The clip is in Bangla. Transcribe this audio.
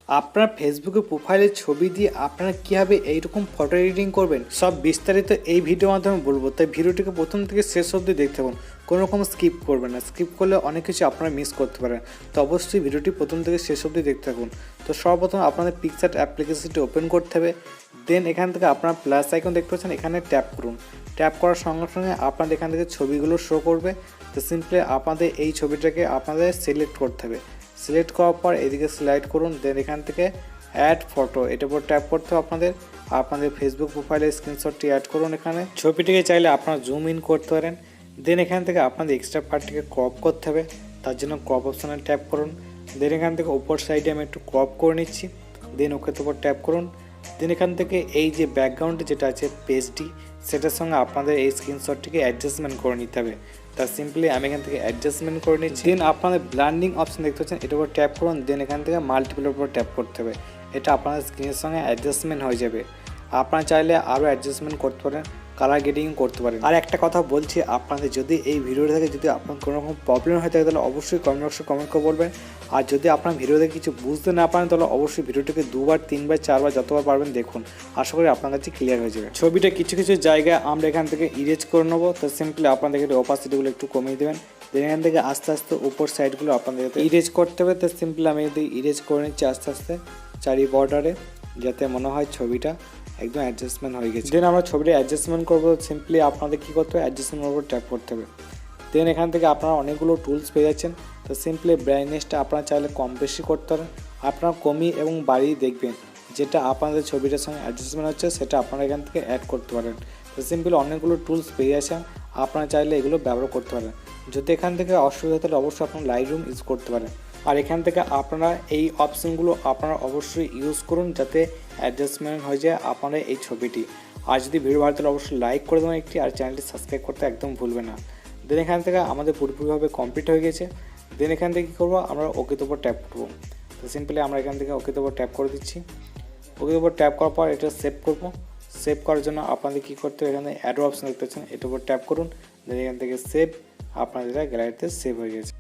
আপনার ফেসবুকে প্রোফাইলের ছবি দিয়ে আপনারা কীভাবে এইরকম ফটো এডিটিং করবেন সব বিস্তারিত এই ভিডিওর মাধ্যমে বলবো। তাই ভিডিওটিকে প্রথম থেকে শেষ অবধি দেখতে থাকুন, কোনো রকম স্কিপ করবেন না। স্কিপ করলে অনেক কিছু আপনারা মিস করতে পারেন। তো অবশ্যই ভিডিওটি প্রথম থেকে শেষ অবধি দেখতে থাকুন। তো সর্বপ্রথম আপনাদের পিকচার্ট অ্যাপ্লিকেশনটি ওপেন করতে হবে। দেন এখান থেকে আপনারা প্লাস আইকন দেখতে পাচ্ছেন, এখানে ট্যাপ করুন। ট্যাপ করার সঙ্গে সঙ্গে আপনাদের এখান থেকে ছবিগুলো শো করবে। তো সিম্পলি আপনাদের এই ছবিটাকে আপনাদের সিলেক্ট করতে হবে। সিলেক্ট করার পর এদিকে স্লাইড করুন। দেন এখান থেকে অ্যাড ফটো এটার উপর ট্যাপ করতে হবে আপনাদের ফেসবুক প্রোফাইলের স্ক্রিনশটটি অ্যাড করুন। এখানে ছবিটিকে চাইলে আপনারা জুম ইন করতে পারেন। দেন এখান থেকে আপনাদের এক্সট্রা পার্টটিকে ক্রপ করতে হবে, তার জন্য ক্রপ অপশানে ট্যাপ করুন। দেন এখান থেকে উপর সাইডে আমি একটু ক্রপ করে নিচ্ছি। দেন ওকের উপর ট্যাপ করুন। দেন এখান থেকে এই যে ব্যাকগ্রাউন্ডে যেটা আছে পেজটি, সেটার সঙ্গে আপনাদের এই স্ক্রিনশটটিকে অ্যাডজাস্টমেন্ট করে নিতে হবে। তা সিম্পলি আমি এখান থেকে অ্যাডজাস্টমেন্ট করে নিচ্ছি। দেন আপনাদের ব্লান্ডিং অপশন দেখতে পাচ্ছেন, এটার উপর ট্যাপ করুন। দেন এখান থেকে মাল্টিপলের উপর ট্যাপ করতে হবে। এটা আপনাদের স্ক্রিনের সঙ্গে অ্যাডজাস্টমেন্ট হয়ে যাবে। আপনারা চাইলে আরও অ্যাডজাস্টমেন্ট করতে পারেন, কালার গ্রেডিং করতে পারেন। আর একটা কথা বলছি, আপনাদের যদি এই ভিডিওটা থেকে যদি আপনার কোনো রকম প্রবলেম হয়ে থাকে তাহলে অবশ্যই কমেন্ট বক্সে কমেন্ট করে বলবেন। আর যদি আপনার ভিডিও থেকে কিছু বুঝতে না পারেন তাহলে অবশ্যই ভিডিওটিকে 2বার 3বার 4বার যতবার পারবেন দেখুন। আশা করি আপনার কাছে ক্লিয়ার হয়ে যাবে। ছবিটা কিছু কিছু জায়গায় আমরা এখান থেকে ইরেজ করে নেবো। তো সিম্পলি আপনাদেরকে অপাসিটিগুলো একটু কমিয়ে দেবেন। দেন এখান থেকে আস্তে আস্তে উপর সাইডগুলো আপনাদেরকে ইরেজ করতে হবে। তো সিম্পলি আমি যদি ইরেজ করে নিচ্ছি আস্তে আস্তে চারি বর্ডারে, যাতে মনে হয় ছবিটা একদম অ্যাডজাস্টমেন্ট হয়ে গেছে। দেন আমরা ছবিটা অ্যাডজাস্টমেন্ট করবো। সিম্পলি আপনাদের কী করতে হবে, অ্যাডজাস্টমেন্টের উপর ট্যাপ করতে হবে। দেন এখান থেকে আপনারা অনেকগুলো টুলস পেয়ে যাচ্ছেন। তো সিম্পলি ব্রাইটনেসটা আপনারা চাইলে কম বেশি করতে পারেন। আপনারা কমিয়ে এবং বাড়িয়ে দেখবেন যেটা আপনাদের ছবিটার সঙ্গে অ্যাডজাস্টমেন্ট হচ্ছে সেটা আপনারা এখান থেকে অ্যাড করতে পারেন। তো সিম্পলি অনেকগুলো টুলস পেয়ে যাচ্ছেন, আপনারা চাইলে এগুলো ব্যবহার করতে পারেন। যদি এখান থেকে অসুবিধা তাহলে অবশ্যই আপনারা লাইটরুম ইউজ করতে পারেন। আর এখান থেকে আপনারা এই অপশানগুলো আপনারা অবশ্যই ইউজ করুন যাতে অ্যাডজাস্টমেন্ট হয়ে যায় আপনাদের এই ছবিটি। আর যদি ভিডিও ভালো তাহলে অবশ্যই লাইক করে দেবেন একটি, আর চ্যানেলটি সাবস্ক্রাইব করতে একদম ভুলবেন না। দেন এখান থেকে আমাদের পুরোপুরিভাবে কমপ্লিট হয়ে গেছে। দেন এখান থেকে কী করবো, আমরা ওকের উপর ট্যাপ করবো। তো সিম্পলি আমরা এখান থেকে ওকের উপর ট্যাপ করে দিচ্ছি। ওকের উপর ট্যাপ করার পর এটা সেভ করবো। সেভ করার জন্য আপনাদের কী করতে হবে, এখানে অ্যাডো অপশান দেখতে পাচ্ছেন, এটার উপর ট্যাপ করুন। দেন এখান থেকে সেভ, আপনাদের গ্যালারিতে সেভ হয়ে গেছে।